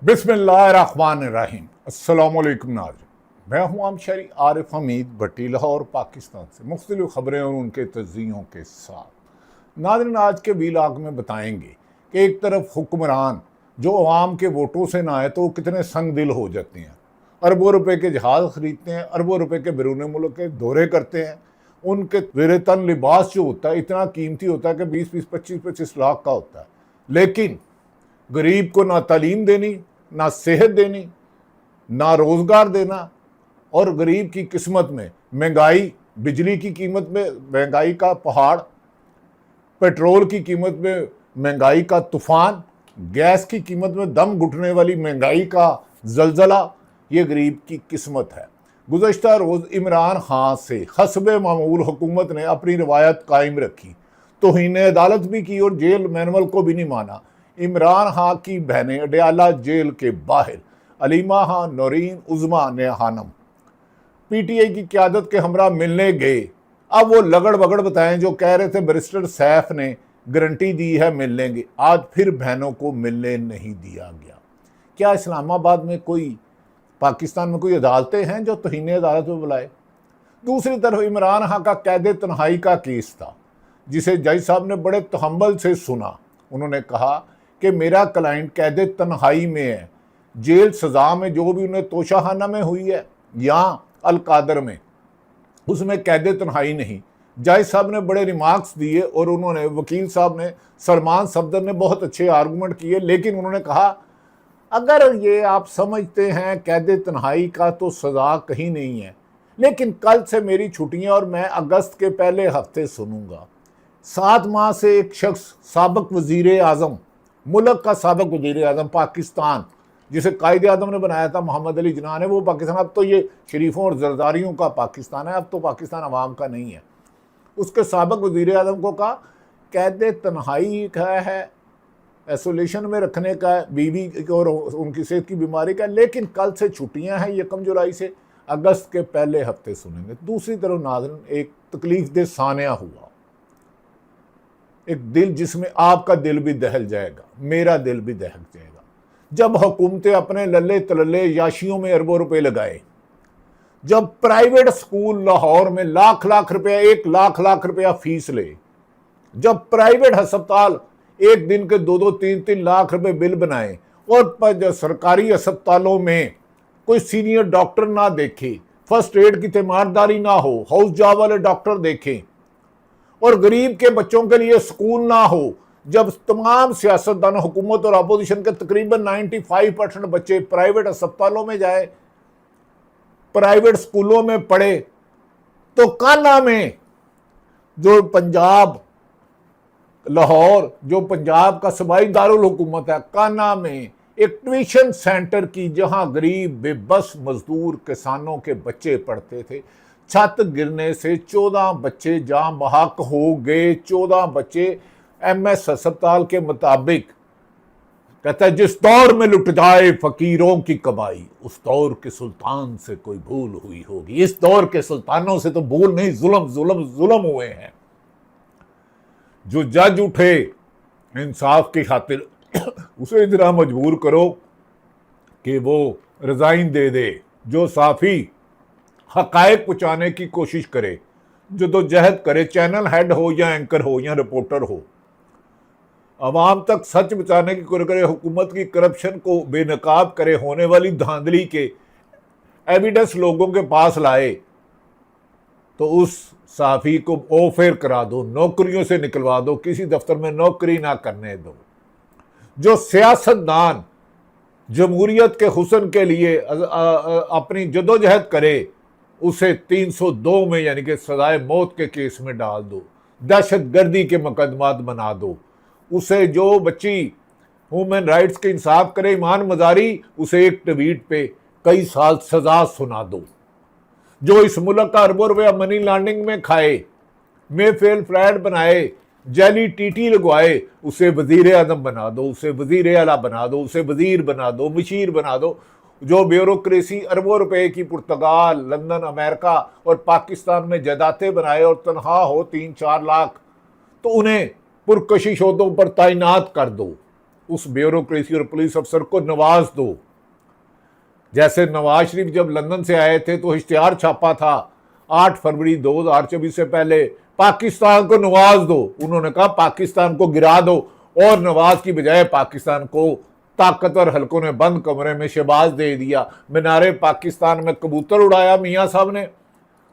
बिस्मिल्लाहिर्रहमानिर्रहीम। अस्सलामुअलैकुम नाज़रीन, मैं हूँ आमशरी आरिफ हमीद भट्टी, लाहौर पाकिस्तान से मुख्तलिफ खबरें और उनके तज्ज़ियों के साथ। नाज़रीन, आज के व्लॉग में बताएंगे कि एक तरफ हुक्मरान जो अवाम के वोटों से ना आए तो वो कितने संग दिल हो जाते हैं, अरबों रुपए के जहाज़ खरीदते हैं, अरबों रुपए के बैरून मुल्क के दौरे करते हैं, उनके ज़ेर-ए-तन लिबास जो होता है इतना कीमती होता है कि 20-20, 25-25 लाख का होता है, लेकिन गरीब को ना तालीम देनी, ना सेहत देनी, ना रोज़गार देना, और गरीब की किस्मत में महंगाई, बिजली की कीमत में महंगाई का पहाड़, पेट्रोल की कीमत में महंगाई का तूफान, गैस की कीमत में दम घुटने वाली महंगाई का जलजला। ये गरीब की किस्मत है। गुज़श्ता रोज़ इमरान खान से हस्बे मामूल हुकूमत ने अपनी रवायत कायम रखी, तौहीन अदालत भी की और जेल मैनुअल को भी नहीं माना। इमरान खान की बहनें अडयाला जेल के बाहर, अलीमा खान, नौरीन, उज़मा ने खानम पीटीआई की क़यादत के हमरा मिलने गए। अब वो लगड़ बगड़ बताएं जो कह रहे थे बैरिस्टर सैफ ने गारंटी दी है मिल लेंगे, आज फिर बहनों को मिलने नहीं दिया गया। क्या इस्लामाबाद में कोई, पाकिस्तान में कोई अदालतें हैं जो तौहीन अदालत में बुलाए? दूसरी तरफ इमरान खान का कैद तन्हाई का केस था, जिसे जज साहब ने बड़े तहम्मुल से सुना। उन्होंने कहा कि मेरा क्लाइंट कैद तन्हाई में है, जेल सज़ा में जो भी उन्हें तोशाखाना में हुई है या अलकादर में, उसमें कैद तन्हाई नहीं। जज साहब ने बड़े रिमार्क्स दिए और उन्होंने, वकील साहब ने, सलमान सफदर ने बहुत अच्छे आर्गूमेंट किए, लेकिन उन्होंने कहा अगर ये आप समझते हैं कैद तन्हाई का तो सज़ा कहीं नहीं है, लेकिन कल से मेरी छुट्टियां और मैं अगस्त के पहले हफ्ते सुनूंगा। 7 माह से एक शख्स, साबिक वज़ीर आज़म, मुल्क का साबिक वज़ीर आज़म पाकिस्तान, जिसे कायदे आज़म ने बनाया था मोहम्मद अली जिन्ना ने, वो पाकिस्तान, अब तो ये शरीफों और जरदारियों का पाकिस्तान है, अब तो पाकिस्तान अवाम का नहीं है। उसके साबिक वज़ीर आज़म को कहा कैद तन्हाई का है, आइसोलेशन में रखने का है, बीवी और उनकी सेहत की बीमारी का, लेकिन कल से छुट्टियां हैं, 1 जुलाई से, अगस्त के पहले हफ्ते सुनेंगे। दूसरी तरफ नाज़रीन, एक तकलीफ दे सानिया हुआ, एक दिल जिसमें आपका दिल भी दहल जाएगा, मेरा दिल भी दहल जाएगा, जब हुकूमतें अपने लल्ले तलल्ले याशियों में अरबों रुपए लगाए, जब प्राइवेट स्कूल लाहौर में लाख लाख रुपया, 1 लाख रुपया फीस ले, जब प्राइवेट अस्पताल एक दिन के 2-2, 3-3 लाख रुपए बिल बनाए, और सरकारी अस्पतालों में कोई सीनियर डॉक्टर ना देखे, फर्स्ट एड की तीमारदारी ना हो, हाउस जॉब वाले डॉक्टर देखें, और गरीब के बच्चों के लिए स्कूल ना हो, जब तमाम सियासतदान, हुकूमत और अपोजिशन के तकरीबन 95% बच्चे प्राइवेट अस्पतालों में जाए, प्राइवेट स्कूलों में पढ़े, तो काना में जो पंजाब, लाहौर जो पंजाब का सूबाई दारुल हुकूमत है, काना में एक ट्यूशन सेंटर की, जहां गरीब बेबस मजदूर किसानों के बच्चे पढ़ते थे, छत गिरने से 14 बच्चे जान बहक हो गए। 14 बच्चे MS अस्पताल के मुताबिक कहता है जिस दौर में लुट जाए फकीरों की कमाई, उस दौर के सुल्तान से कोई भूल हुई होगी। इस दौर के सुल्तानों से तो भूल नहीं, जुल्म जुल्म जुल्म हुए हैं। जो जज उठे इंसाफ की खातिर, उसे इतना मजबूर करो कि वो रिजाइन दे दे। जो साफी हकायक पहुंचाने की कोशिश करे, जदोजहद करे, चैनल हेड हो या एंकर हो या रिपोर्टर हो, अवाम तक सच बचाने की कोशिश करे, हुकूमत की करप्शन को बेनकाब करे, होने वाली धांधली के एविडेंस लोगों के पास लाए, तो उस साफी को ऑफर करा दो, नौकरियों से निकलवा दो, किसी दफ्तर में नौकरी ना करने दो। जो सियासतदान जमहूरियत के हुस्न के लिए अपनी जदोजहद करे, उसे 302 में यानी कि सजाए मौत के केस में डाल दो, दहशत गर्दी के मुकदमात बना दो। उसे जो बच्ची ह्यूमन राइट्स के इंसाफ करे, ईमान मजारी, उसे एक ट्वीट पे कई साल सजा सुना दो। जो इस मुल्क का अरबों रुपया मनी लॉन्ड्रिंग में खाए, मेफेल फ्लैट बनाए, जैली टीटी लगवाए, उसे वजीर आजम बना दो, उसे वजीर आला बना दो, उसे वजीर बना दो, मुशीर बना दो। जो ब्यूरोक्रेसी अरबों रुपए की पुर्तगाल, लंदन, अमेरिका और पाकिस्तान में जायदादें बनाए और तनख्वाह हो 3-4 लाख, तो उन्हें पुरकशिश ओहदों पर तैनात कर दो। उस ब्यूरोक्रेसी और पुलिस अफसर को नवाज दो। जैसे नवाज शरीफ जब लंदन से आए थे तो इश्तिहार छापा था 8 फरवरी 2024 से पहले, पाकिस्तान को नवाज दो। उन्होंने कहा पाकिस्तान को गिरा दो, और नवाज की बजाय पाकिस्तान को ताकतवर हलकों ने बंद कमरे में शहबाज दे दिया। मीनारे पाकिस्तान में कबूतर उड़ाया मियाँ साहब ने,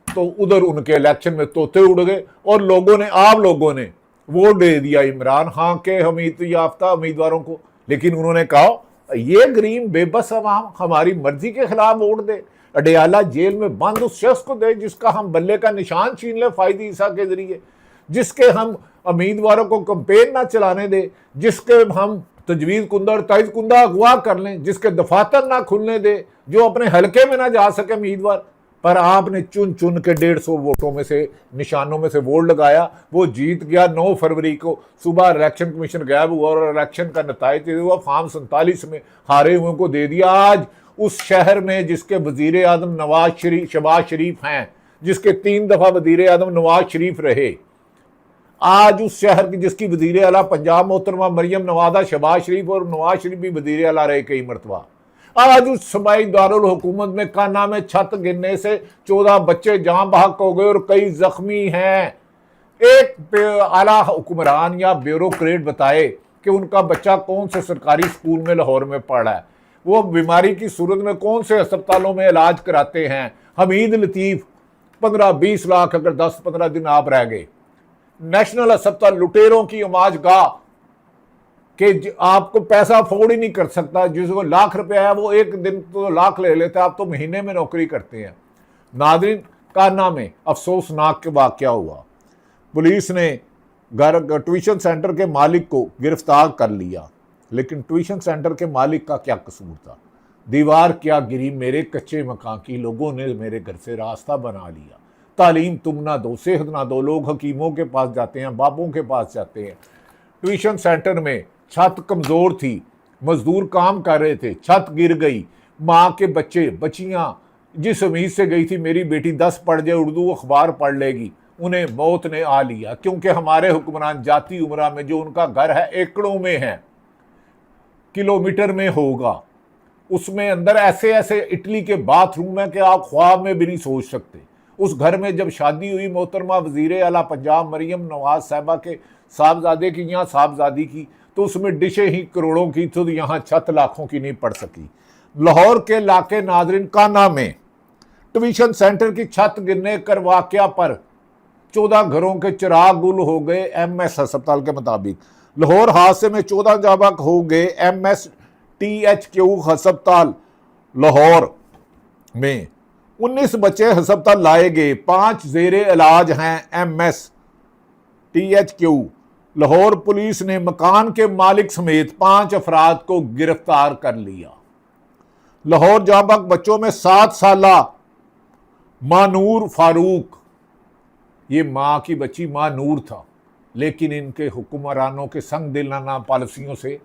तो उधर उनके इलेक्शन में तोते उड़ गए और लोगों ने, आप लोगों ने वोट दे दिया इमरान खान के हमीद याफ्ता उम्मीदवारों को। लेकिन उन्होंने कहा ये गरीब बेबस अवाम हमारी मर्जी के खिलाफ वोट दे, अडयाला जेल में बंद उस शख्स को दे जिसका हम बल्ले का निशान छीन ले फायदी ईसा के जरिए, जिसके हम उम्मीदवारों को कंपेन ना चलाने दे, जिसके हम तजवीज़ कुंदा और ताइज कुंदा अगवा कर लें, जिसके दफातर ना खुलने दे, जो अपने हलके में ना जा सके उम्मीदवार। पर आपने चुन चुन के 150 वोटों में से, निशानों में से वोट लगाया, वो जीत गया। 9 फरवरी को सुबह इलेक्शन कमीशन गायब हुआ और इलेक्शन का नतीजा हुआ फॉर्म 47 में हारे हुए को दे दिया। आज उस शहर में जिसके वजीर आजम शहबाज शरीफ हैं, जिसके 3 दफा वजीर आजम नवाज शरीफ रहे, आज उस शहर की जिसकी वजीर आला पंजाब मोहतरमा मरियम नवादा शहबाज शरीफ, और नवाज शरीफ भी वजीर आला रहे कई मरतबा, आज उस सूबाई दारुल हुकूमत में काना में छत गिरने से 14 बच्चे जान बहक हो गए और कई जख्मी हैं। एक आला हुक्मरान या ब्यूरोक्रेट बताए कि उनका बच्चा कौन से सरकारी स्कूल में लाहौर में पढ़ा है, वो बीमारी की सूरत में कौन से अस्पतालों में इलाज कराते हैं। हमीद लतीफ़ 15-20 लाख अगर 10-15 दिन आप रह गए, नेशनल अस्पताल लुटेरों की अमाज गाह कि आपको पैसा अफोर्ड ही नहीं कर सकता, जिसको लाख रुपया है वो एक दिन तो लाख ले लेते, आप तो महीने में नौकरी करते हैं। नादरीन, कान्हा में अफसोसनाक के वाक़या हुआ। पुलिस ने ट्यूशन सेंटर के मालिक को गिरफ्तार कर लिया, लेकिन ट्यूशन सेंटर के मालिक का क्या कसूर था? दीवार क्या गिरी मेरे कच्चे मकान की, लोगों ने मेरे घर से रास्ता बना लिया। तालीम तुम ना दो, सेहत ना दो, लोग हकीमों के पास जाते हैं, बाबों के पास जाते हैं। ट्यूशन सेंटर में छत कमज़ोर थी, मजदूर काम कर रहे थे, छत गिर गई, माँ के बच्चे बच्चियाँ जिस उम्मीद से गई थी मेरी बेटी 10 पढ़ जाए, उर्दू अखबार पढ़ लेगी, उन्हें मौत ने आ लिया। क्योंकि हमारे हुक्मरान जाती उम्रा में जो उनका घर है एकड़ों में है, किलोमीटर में होगा, उसमें अंदर ऐसे ऐसे इटली के बाथरूम है कि आप ख्वाब में भी नहीं सोच सकते। उस घर में जब शादी हुई मोहतरमा वजीर आला पंजाब मरियम नवाज साहबा के साहबजादे की या साहबजादी की, तो उसमें डिशें ही करोड़ों की, तो यहाँ छत लाखों की नहीं पड़ सकी। लाहौर के इलाके नादरीन कान्हा में ट्यूशन सेंटर की छत गिरने कर वाक़या पर 14 घरों के चिराग गुल हो गए। MS अस्पताल के मुताबिक लाहौर हादसे में 14 जाबाक हो गए। MSTHQ अस्पताल लाहौर में 19 बच्चे अस्पताल लाए गए, 5 जेरे इलाज हैं। MSTHQ लाहौर पुलिस ने मकान के मालिक समेत 5 अफराद को गिरफ्तार कर लिया। लाहौर जाबाक बच्चों में 7 साला मानूर फारूक, ये माँ की बच्ची मानूर था, लेकिन इनके हुक्मरानों के संग दिलाना पॉलिसियों से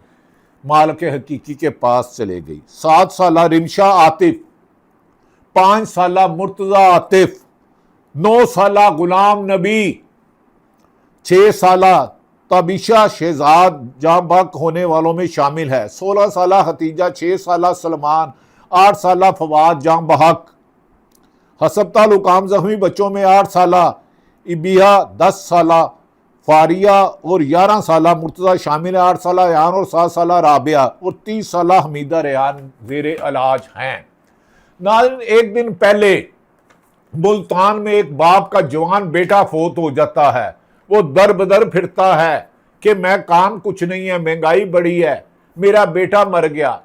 माल के हकीकी के पास चले गई। 7 साला रिमशा आतिफ, 5 साला मुर्तजा आतिफ, 9 साला गुलाम नबी, 6 साला तबिशा शहजाद जाबाक होने वालों में शामिल है, 16 साला हतीजा, 6 साला सलमान, 8 साला फवाद जाम बहक। अस्पताल हुकाम जख्मी बच्चों में 8 साला इबिया, 10 साला फारिया और 11 साला मुर्तज़ा शामिल है। 8 साला रेहान और 7 साला राबिया और 30 साला हमीदा रेहान ज़ेरे इलाज हैं। नाज़रीन, एक दिन पहले मुल्तान में एक बाप का जवान बेटा फोत हो जाता है। वो दर बदर फिरता है कि मैं काम कुछ नहीं है, महंगाई बड़ी है, मेरा बेटा मर गया।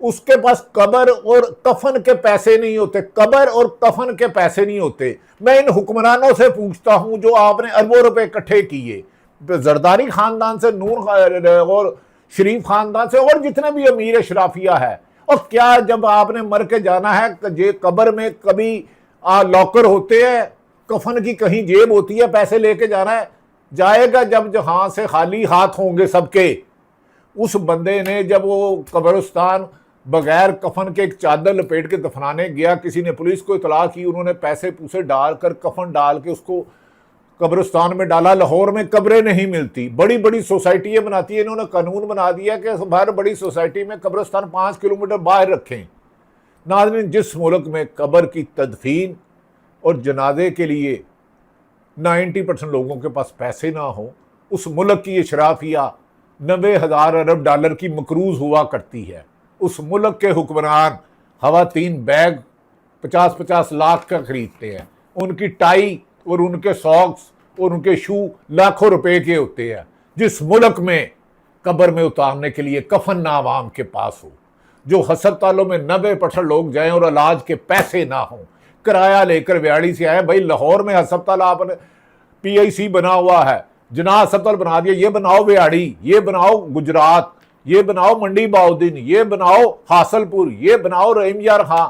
उसके पास कब्र और कफन के पैसे नहीं होते, कब्र और कफन के पैसे नहीं होते। मैं इन हुक्मरानों से पूछता हूं जो आपने अरबों रुपए इकट्ठे किए, जरदारी खानदान से, नूर और शरीफ खानदान से, और जितने भी अमीर अशराफिया है, और क्या जब आपने मर के जाना है, ये कब्र में कभी लॉकर होते हैं, कफन की कहीं जेब होती है, पैसे लेके जाना है, जाएगा जब जहां से खाली हाथ होंगे सबके। उस बंदे ने जब वो कब्रिस्तान बगैर कफन के एक चादर लपेट के दफनाने गया, किसी ने पुलिस को इतला की, उन्होंने पैसे पूसे डालकर कफन डाल के उसको कब्रिस्तान में डाला। लाहौर में कब्रें नहीं मिलती, बड़ी बड़ी सोसाइटियां बनाती है, इन्होंने कानून बना दिया कि हर बड़ी सोसाइटी में कब्रिस्तान 5 किलोमीटर बाहर रखें। नाज़रीन, जिस मुल्क में कब्र की तदफीन और जनाजे के लिए 90% लोगों के पास पैसे ना हो, उस मुल्क की अशराफिया 90,000 अरब डॉलर की मकरूज हुआ करती है। उस मुल्क के हुक्मरान खवातीन बैग 50-50 लाख का खरीदते हैं, उनकी टाई और उनके सॉक्स और उनके शू लाखों रुपए के होते हैं। जिस मुल्क में कब्र में उतारने के लिए कफन ना आवाम के पास हो, जो हस्पतालों में 90% लोग जाएं और इलाज के पैसे ना हों, किराया लेकर व्याड़ी से आए। भाई लाहौर में हस्पताल आपने PIC बना हुआ है, जना हस्पताल बना दिया, ये बनाओ व्याड़ी, ये बनाओ गुजरात, ये बनाओ मंडी बाउद्दीन, ये बनाओ हासलपुर, ये बनाओ रहीम यार खां।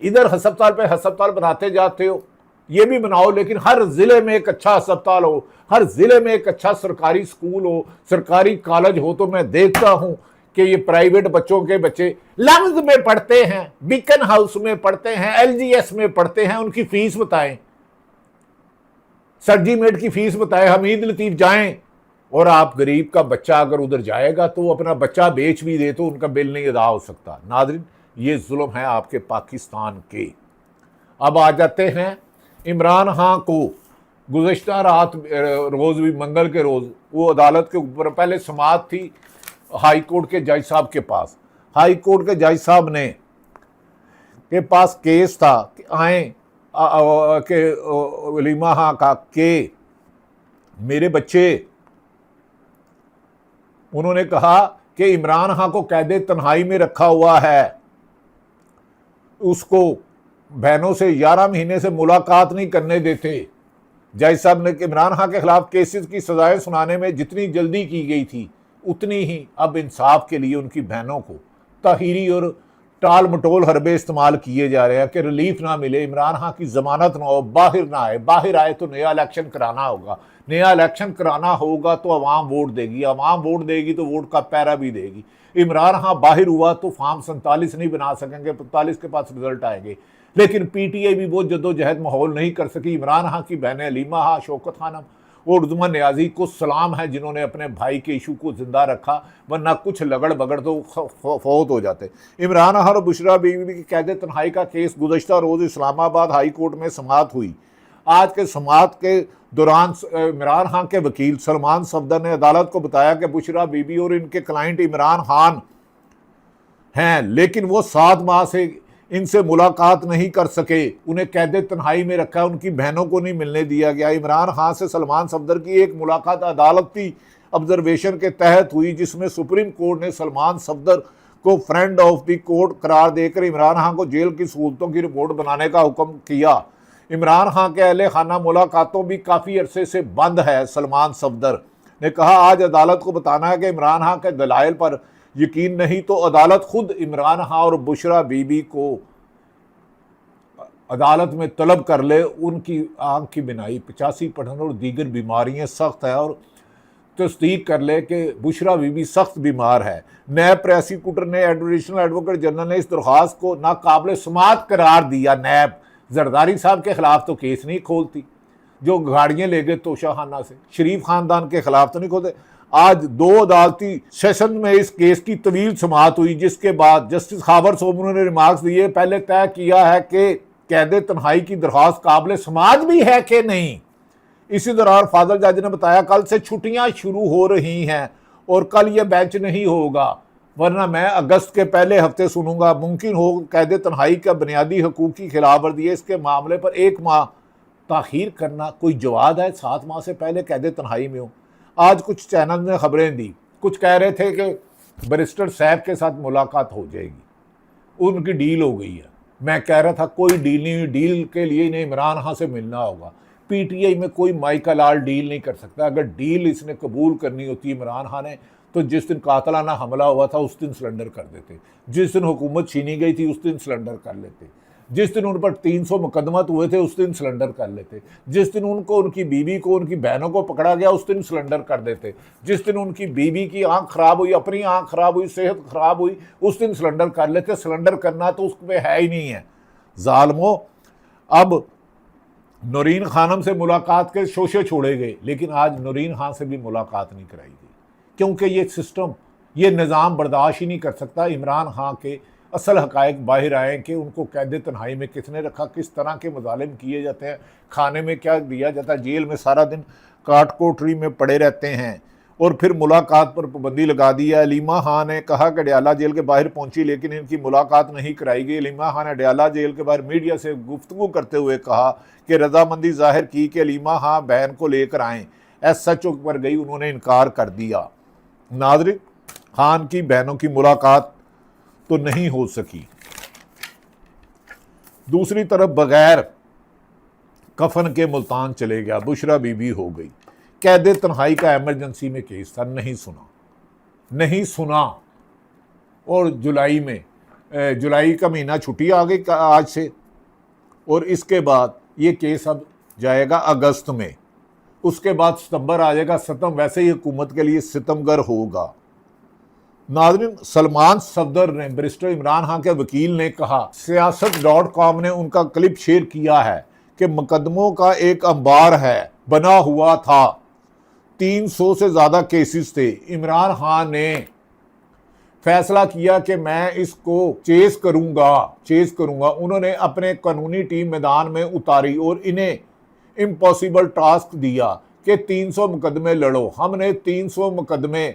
इधर हस्पताल पे हस्पताल बनाते जाते हो, ये भी बनाओ, लेकिन हर जिले में एक अच्छा अस्पताल हो, हर जिले में एक अच्छा सरकारी स्कूल हो, सरकारी कॉलेज हो। तो मैं देखता हूं कि ये प्राइवेट बच्चों के बच्चे लफ्ज में पढ़ते हैं, बीकन हाउस में पढ़ते हैं, LGS में पढ़ते हैं, उनकी फीस बताएं, सर्जीमेट की फीस बताएं, हमीद लतीफ जाएं। और आप गरीब का बच्चा अगर उधर जाएगा तो वो अपना बच्चा बेच भी दे तो उनका बिल नहीं अदा हो सकता। नाज़रीन, ये जुल्म है आपके पाकिस्तान के। अब आ जाते हैं इमरान खान को। गुज़श्ता रात रोज़ भी मंगल के रोज़ वो अदालत के ऊपर पहले समाअत थी हाई कोर्ट के जज साहब के पास। हाई कोर्ट के जज साहब ने के पास केस था कि आए के वलीमा खां का के मेरे बच्चे, उन्होंने कहा कि इमरान खान को कैदे तन्हाई में रखा हुआ है, उसको बहनों से 11 महीने से मुलाकात नहीं करने देते। जज साहब ने इमरान खान के खिलाफ केसेस की सजाएं सुनाने में जितनी जल्दी की गई थी उतनी ही अब इंसाफ के लिए उनकी बहनों को ताहीरी और टाल मटोल हरबे इस्तेमाल किए जा रहे हैं कि रिलीफ ना मिले, इमरान खान की जमानत ना हो, बाहर ना आए। बाहर आए तो नया इलेक्शन कराना होगा, नया इलेक्शन कराना होगा तो अवाम वोट देगी, अवाम वोट देगी तो वोट का पैरा भी देगी। इमरान खान बाहर हुआ तो फॉर्म 47 नहीं बना सकेंगे, 45 के पास रिजल्ट आएंगे। लेकिन PTI भी वो जद्दोजहद माहौल नहीं कर सकी। इमरान खान की बहनें हलीमा खां, शौकत खानम और उर्जुमा नियाजी को सलाम है जिन्होंने अपने भाई के इशू को जिंदा रखा, वरना कुछ लगड़ बगड़ तो फौत हो जाते। इमरान खान और बुशरा बीवी की कैद तन्हाई का केस गुज़श्ता रोज़ इस्लामाबाद हाई कोर्ट में समाअत हुई। आज के समाअत के दौरान इमरान खान के वकील सलमान सफदर ने अदालत को बताया कि बुशरा बीबी और इनके क्लाइंट इमरान खान हैं, लेकिन वो 7 माह से इनसे मुलाकात नहीं कर सके, उन्हें कैद तन्हाई में रखा, उनकी बहनों को नहीं मिलने दिया गया। इमरान खान से सलमान सफदर की एक मुलाकात अदालती ऑब्जर्वेशन के तहत हुई, जिसमें सुप्रीम कोर्ट ने सलमान सफदर को फ्रेंड ऑफ द कोर्ट करार देकर इमरान खान को जेल की सहूलतों की रिपोर्ट बनाने का हुक्म किया। इमरान खान के अहले खाना मुलाकातों भी काफ़ी अरसे से बंद है। सलमान सफदर ने कहा, आज अदालत को बताना है कि इमरान खान के दलाइल पर यकीन नहीं तो अदालत खुद इमरान खान और बुशरा बीबी को अदालत में तलब कर ले। उनकी आंख की बिनाई, 85 पठन और दीगर बीमारियां सख्त है और तस्दीक कर ले कि बुशरा बीबी सख्त बीमार है। नैब प्रोसिक्यूटर ने एडिशनल एडवोकेट जनरल ने इस दरख्वास्त को नाकाबिल समाअत करार दिया। नैब जरदारी साहब के खिलाफ तो केस नहीं खोलती, जो गाड़ियाँ ले गए तोशाखाना से, शरीफ खानदान के खिलाफ तो नहीं खोलते। आज 2 अदालती सेशन में इस केस की तवील समाअत हुई, जिसके बाद जस्टिस खावर सोमरू ने रिमार्क्स दिए, पहले तय किया है कि कैद तन्हाई की दरख्वास्त काबिल समाअत भी है कि नहीं। इसी दौरान फाजल जज ने बताया, कल से छुट्टियां शुरू हो रही हैं और कल यह बेंच नहीं होगा, वरना मैं अगस्त के पहले हफ्ते सुनूंगा। मुमकिन हो कैद तन्हाई का बुनियादी हकूक की खिलाफ वर्जी है, इसके मामले पर 1 माह ताखीर करना कोई जवाब है? 7 माह से पहले कैद तन्हाई में हो। आज कुछ चैनल ने खबरें दी, कुछ कह रहे थे कि बैरिस्टर साहब के साथ मुलाकात हो जाएगी, उनकी डील हो गई है। मैं कह रहा था कोई डील नहीं हुई, डील के लिए इन्हें इमरान खान से मिलना होगा। PTI में कोई माइकल आल डील नहीं कर सकता। अगर डील इसने कबूल करनी होती इमरान खान ने तो जिस दिन कातलाना हमला हुआ था उस दिन सिलेंडर कर देते, जिस दिन हुकूमत छीनी गई थी उस दिन सिलेंडर कर लेते, जिस दिन उन पर 300 मुकदमत हुए थे उस दिन सिलेंडर कर लेते, जिस दिन उनको, उनकी बीवी को, उनकी बहनों को पकड़ा गया उस दिन सिलेंडर कर देते, जिस दिन उनकी बीवी की आंख खराब हुई, अपनी आंख खराब हुई, सेहत खराब हुई, उस दिन सिलेंडर कर लेते। सिलेंडर करना तो उस पर है ही नहीं है। जालमो, अब नूरीन खानम से मुलाकात के शोशे छोड़े गए, लेकिन आज नूरीन खान से भी मुलाकात नहीं कराई गई, क्योंकि ये सिस्टम, ये निज़ाम बर्दाश्त ही नहीं कर सकता। इमरान खान के असल हकायक बाहर आए कि उनको कैद तन्हाई में किसने रखा, किस तरह के मजालिम किए जाते हैं, खाने में क्या दिया जाता है, जेल में सारा दिन काट कोठरी में पड़े रहते हैं, और फिर मुलाकात पर पाबंदी लगा दी है। अलीमा खान ने कहा कि अडयाला जेल के बाहर पहुंची, लेकिन इनकी मुलाकात नहीं कराई गई। अलीमा खान ने अडयाला जेल के बाहर मीडिया से गुफ्तगू करते हुए कहा कि रजामंदी जाहिर की कि अलीमा खान बहन को लेकर आएँ। SHO पर गई, उन्होंने इनकार कर दिया। नाज़रीन, खान की बहनों की मुलाकात तो नहीं हो सकी। दूसरी तरफ बगैर कफन के मुल्तान चले गया, बुशरा बीबी हो गई। कैद तन्हाई का एमरजेंसी में केस था, नहीं सुना। और जुलाई का महीना छुट्टी आ गई आज से, और इसके बाद ये केस अब जाएगा अगस्त में, उसके बाद सितंबर आ जाएगा। सितम वैसे ही हुकूमत के लिए सितमगर होगा। नाज़रीन, सलमान सफदर ने, बैरिस्टर इमरान खान के वकील ने कहा, siyaasat.com ने उनका क्लिप शेयर किया है कि मुकदमों का एक अंबार है, बना हुआ था, 300 से ज़्यादा केसेस थे। इमरान खान ने फैसला किया कि मैं इसको चेस करूंगा। उन्होंने अपने कानूनी टीम मैदान में उतारी और इन्हें इम्पॉसिबल टास्क दिया कि 300 मुकदमे लड़ो। हमने 300 मुकदमे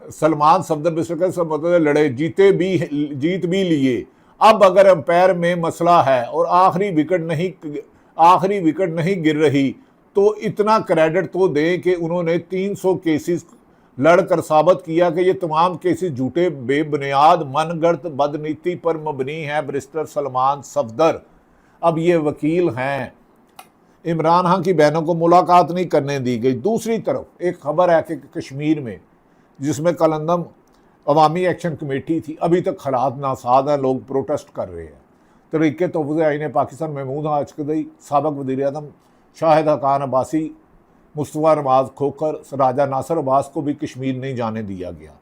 सलमान सफदर बैरिस्टर लड़े, जीत भी लिए। अब अगर अंपायर में मसला है और आखिरी विकेट नहीं गिर रही, तो इतना क्रेडिट तो दें कि उन्होंने 300 केसेस लड़कर साबित किया कि ये तमाम केसेस झूठे, बेबुनियाद, मनगढ़ंत, बदनीति पर मबनी है। बैरिस्टर सलमान सफदर अब ये वकील हैं। इमरान खान की बहनों को मुलाकात नहीं करने दी गई। दूसरी तरफ एक खबर है कि कश्मीर में, जिसमें कलंदम अवामी एक्शन कमेटी थी, अभी तक हालात नासाद हैं, लोग प्रोटेस्ट कर रहे हैं। तहरीक तहफ़्फ़ुज़ आईन पाकिस्तान महमूद अचकदई, साबिक़ वज़ीर-ए-आज़म शाहिद हक़ान अब्बासी, मुस्तफ़ा नवाज़ खोखर, राजा नासिर अब्बास को भी कश्मीर नहीं जाने दिया गया।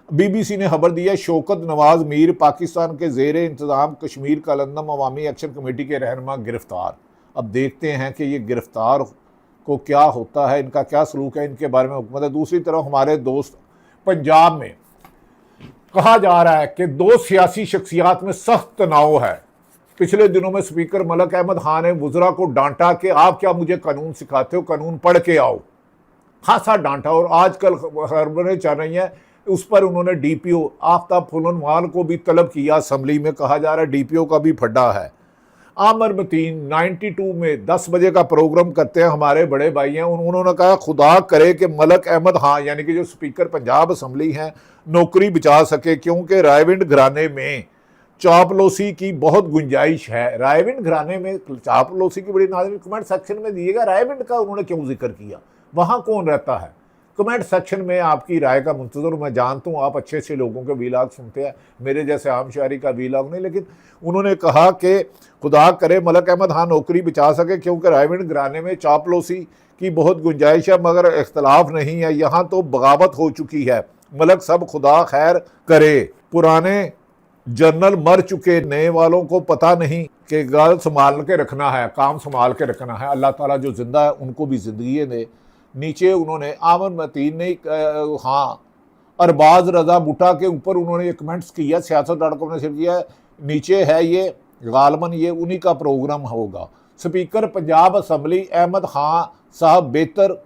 BBC ने खबर दी है, शौकत नवाज़ मीर पाकिस्तान के ज़ेर इंतज़ाम कश्मीर कलंदम अवामी एक्शन कमेटी के रहनुमा गिरफ्तार। अब देखते हैं कि ये गिरफ्तार को क्या होता है, इनका क्या सलूक है, इनके बारे में हुकूमत है। दूसरी तरफ हमारे दोस्त पंजाब में कहा जा रहा है कि 2 सियासी शख्सियात में सख्त तनाव है। पिछले दिनों में स्पीकर मलक अहमद खान ने वज़रा को डांटा कि आप क्या मुझे कानून सिखाते हो, कानून पढ़ के आओ, खासा डांटा। और आजकल खबरें चल रही हैं, उस पर उन्होंने DPO आफ्ताब फुलनवाल को भी तलब किया। असम्बली में कहा जा रहा है DPO का भी फड्डा है। आमर मतीन 92 में 10 बजे का प्रोग्राम करते हैं, हमारे बड़े भाई हैं। उन्होंने कहा खुदा करे कि मलक अहमद खान यानी कि जो स्पीकर पंजाब असम्बली हैं, नौकरी बचा सके, क्योंकि रायविंड घराने में चापलूसी की बहुत गुंजाइश है। रायविंड घराने में चापलूसी की बड़ी नाज़रीन कमेंट सेक्शन में दिएगा। रायविंड का उन्होंने क्यों जिक्र किया, वहाँ कौन रहता है? कमेंट सेक्शन में आपकी राय का मुंतज़र हूँ। मैं जानता हूँ आप अच्छे अच्छे लोगों के वीलॉग सुनते हैं, मेरे जैसे आम शहरी का वीलॉग नहीं। लेकिन उन्होंने कहा कि खुदा करे मलक अहमद खान नौकरी बचा सके, क्योंकि रायविंड घराने में चापलूसी की बहुत गुंजाइश है, मगर इख्तलाफ नहीं है। यहाँ तो बगावत हो चुकी है। मलक सब खुदा खैर करे। पुराने जनरल मर चुके, नए वालों को पता नहीं कि गल संभाल के रखना है, काम संभाल के रखना है। अल्लाह ताला जो जिंदा है उनको भी जिंदगी दे। नीचे उन्होंने आमर मतीन ने हाँ अरबाज रजा बुटा के ऊपर उन्होंने कमेंट्स किया, siyaasat.com ने शेयर किया। नीचे है ये गालमन, ये उन्हीं का प्रोग्राम होगा। स्पीकर पंजाब असम्बली अहमद खान साहब बेहतर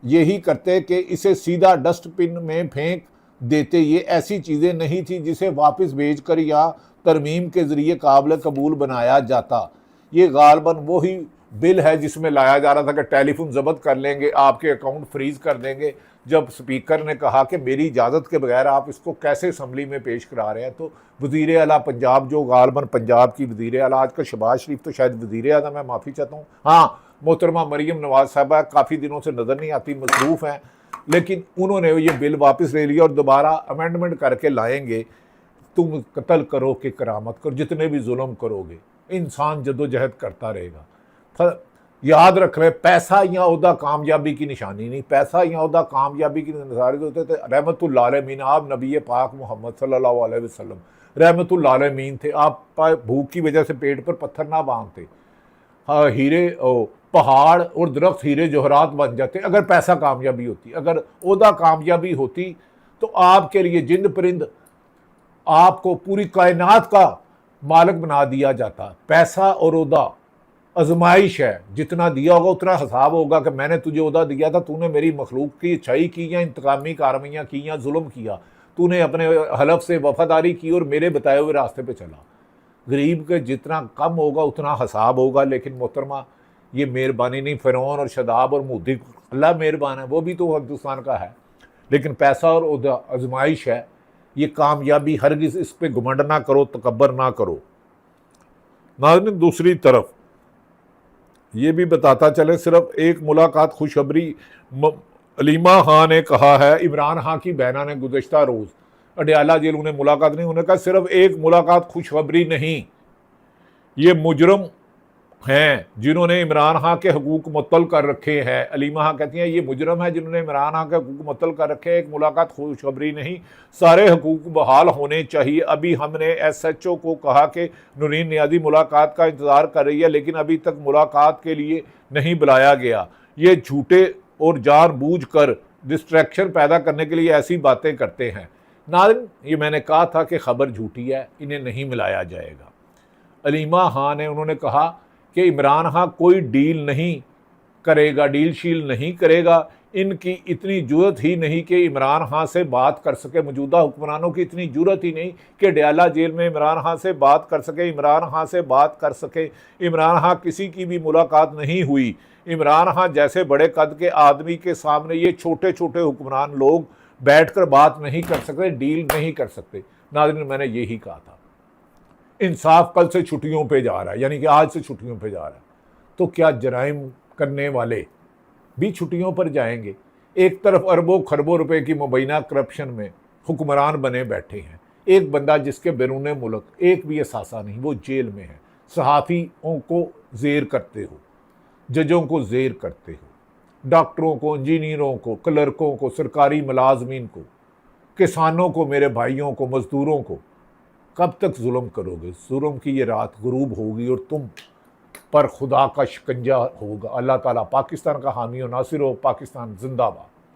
यही करते कि इसे सीधा डस्टबिन में फेंक देते। ये ऐसी चीज़ें नहीं थी जिसे वापस भेजकर या तरमीम के ज़रिए काबिल कबूल बनाया जाता। ये गालबन वही बिल है जिसमें लाया जा रहा था कि टेलीफोन जब्त कर लेंगे, आपके अकाउंट फ्रीज कर देंगे। जब स्पीकर ने कहा कि मेरी इजाज़त के बगैर आप इसको कैसे असम्बली में पेश करा रहे हैं, तो वज़ीर आला पंजाब, जो गालबन पंजाब की वज़ीर आला आजकल शहबाज शरीफ तो शायद वज़ीर आज़म, मैं माफ़ी चाहता हूँ, हाँ मोहतरमा मरीम नवाज़ साहबा काफ़ी दिनों से नज़र नहीं आती, मसरूफ़ हैं, लेकिन उन्होंने ये बिल वापस ले लिया और दोबारा अमेंडमेंट करके लाएंगे। तुम कत्ल करो कि करामत करो, जितने भी जुल्म करोगे इंसान जदोजहद करता रहेगा। याद रख रहे, पैसा या ओहदा कामयाबी की निशानी नहीं, पैसा या ओहदा कामयाबी की निशानी होते थे। रहमतुल्लाह अलैहि, आप नबी पाक मोहम्मद सल्लल्लाहु अलैहि वसल्लम रहमतुल्लाह अलैहि थे। आप भूख की वजह से पेट पर पत्थर ना बांधते। हाँ, हीरे पहाड़ और दरख्त हीरे जवाहरात बन जाते अगर पैसा कामयाबी होती, अगर ओहदा कामयाबी होती तो आपके लिए जिंद परिंद आपको पूरी कायनात का मालिक बना दिया जाता। पैसा और ओहदा आजमाइश है, जितना दिया होगा उतना हिसाब होगा कि मैंने तुझे ओहदा दिया था, तूने मेरी मखलूक की अच्छाई की या इंतकामी कार्रवाइयाँ की या जुल्म किया, तूने अपने हलफ से वफादारी की और मेरे बताए हुए रास्ते पे चला। गरीब के जितना कम होगा उतना हिसाब होगा। लेकिन मोहतरमा ये मेहरबानी नहीं, फ़िरौन और शदाब और मुद्दी, अल्लाह मेहरबान है, वो भी तो हिंदुस्तान का है। लेकिन पैसा और ओहदा आजमाइश है, ये कामयाबी हरगिज़ इस पे घमंड ना करो, तकब्बर ना करो। नाज़रीन, दूसरी तरफ ये भी बताता चले, सिर्फ एक मुलाकात खुशखबरी अलीमा खां ने कहा है, इमरान खां की बहना ने गुज़श्ता रोज़ अडयाला जेल उन्हें मुलाकात नहीं, उन्होंने कहा सिर्फ एक मुलाकात खुशखबरी नहीं, ये मुजरम हैं जिन्होंने इमरान खां के हकूक मुअत्तल कर रखे हैं। अलीमा खां कहती हैं ये मुजरम है जिन्होंने इमरान खां के हकूक मुअत्तल कर रखे हैं, एक मुलाकात खुशखबरी नहीं, सारे हकूक बहाल होने चाहिए। अभी हमने SHO को कहा कि नूरीन नियाज़ी मुलाकात का इंतज़ार कर रही है, लेकिन अभी तक मुलाकात के लिए नहीं बुलाया गया। ये झूठे और जानबूझकर डिस्ट्रैक्शन पैदा करने के लिए ऐसी बातें करते हैं। नाज़रीन, ये मैंने कहा था कि खबर झूठी है, इन्हें नहीं मिलाया जाएगा। अलीमा खां ने उन्होंने कहा कि इमरान खां कोई डील नहीं करेगा, डील शील नहीं करेगा, इनकी इतनी जुर्रत ही नहीं कि इमरान खां से बात कर सके, मौजूदा हुक्मरानों की इतनी जुर्रत ही नहीं कि डयाला जेल में इमरान खां से बात कर सके, इमरान खां से बात कर सके। इमरान खां किसी की भी मुलाकात नहीं हुई। इमरान खां जैसे बड़े कद के आदमी के सामने ये छोटे छोटे हुक्मरान लोग बैठकर बात नहीं कर सकते, डील नहीं कर सकते। नाज़रीन, मैंने यही कहा था। इंसाफ कल से छुट्टियों पे जा रहा है, यानी कि आज से छुट्टियों पे जा रहा है, तो क्या जराइम करने वाले भी छुट्टियों पर जाएंगे? एक तरफ अरबों खरबों रुपए की मुबैना करप्शन में हुक्मरान बने बैठे हैं, एक बंदा जिसके बैरून मुल्क एक भी असासा नहीं, वो जेल में है। सहाफ़ियों को जेर करते हो, जजों को जेर करते हो, डॉक्टरों को, इंजीनियरों को, क्लर्कों को, सरकारी मुलाजमीन को, किसानों को, मेरे भाइयों को, मजदूरों को। कब तक जुल्म करोगे? जुल्म की ये रात गुरूब होगी और तुम पर खुदा का शिकंजा होगा। अल्लाह ताला पाकिस्तान का हामी और नासिर हो। पाकिस्तान जिंदाबाद।